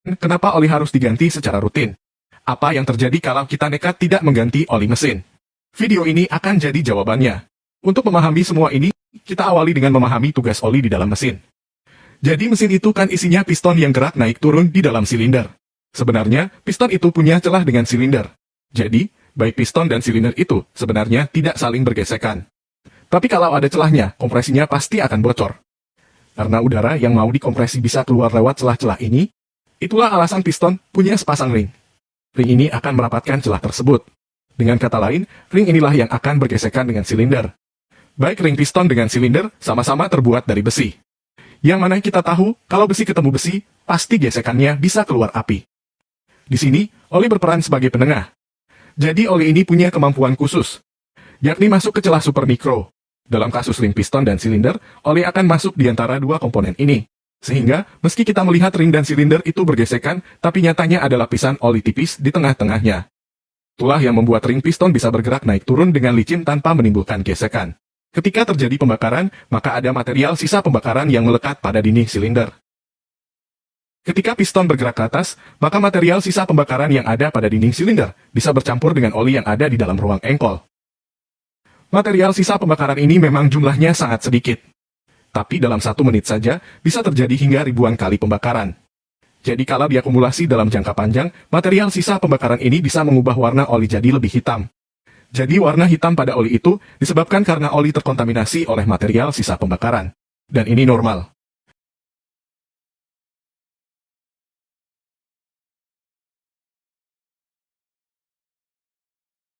Kenapa oli harus diganti secara rutin? Apa yang terjadi kalau kita nekat tidak mengganti oli mesin? Video ini akan jadi jawabannya. Untuk memahami semua ini, kita awali dengan memahami tugas oli di dalam mesin. Jadi mesin itu kan isinya piston yang gerak naik turun di dalam silinder. Sebenarnya, piston itu punya celah dengan silinder. Jadi, baik piston dan silinder itu sebenarnya tidak saling bergesekan. Tapi kalau ada celahnya, kompresinya pasti akan bocor. Karena udara yang mau dikompresi bisa keluar lewat celah-celah ini, itulah alasan piston punya sepasang ring. Ring ini akan merapatkan celah tersebut. Dengan kata lain, ring inilah yang akan bergesekan dengan silinder. Baik ring piston dengan silinder sama-sama terbuat dari besi. Yang mana kita tahu, kalau besi ketemu besi, pasti gesekannya bisa keluar api. Di sini, oli berperan sebagai penengah. Jadi oli ini punya kemampuan khusus, yakni masuk ke celah supermikro. Dalam kasus ring piston dan silinder, oli akan masuk di antara dua komponen ini. Sehingga, meski kita melihat ring dan silinder itu bergesekan, tapi nyatanya ada lapisan oli tipis di tengah-tengahnya. Itulah yang membuat ring piston bisa bergerak naik turun dengan licin tanpa menimbulkan gesekan. Ketika terjadi pembakaran, maka ada material sisa pembakaran yang melekat pada dinding silinder. Ketika piston bergerak ke atas, maka material sisa pembakaran yang ada pada dinding silinder bisa bercampur dengan oli yang ada di dalam ruang engkol. Material sisa pembakaran ini memang jumlahnya sangat sedikit. Tapi dalam 1 menit saja, bisa terjadi hingga ribuan kali pembakaran. Jadi kalau diakumulasi dalam jangka panjang, material sisa pembakaran ini bisa mengubah warna oli jadi lebih hitam. Jadi warna hitam pada oli itu disebabkan karena oli terkontaminasi oleh material sisa pembakaran. Dan ini normal.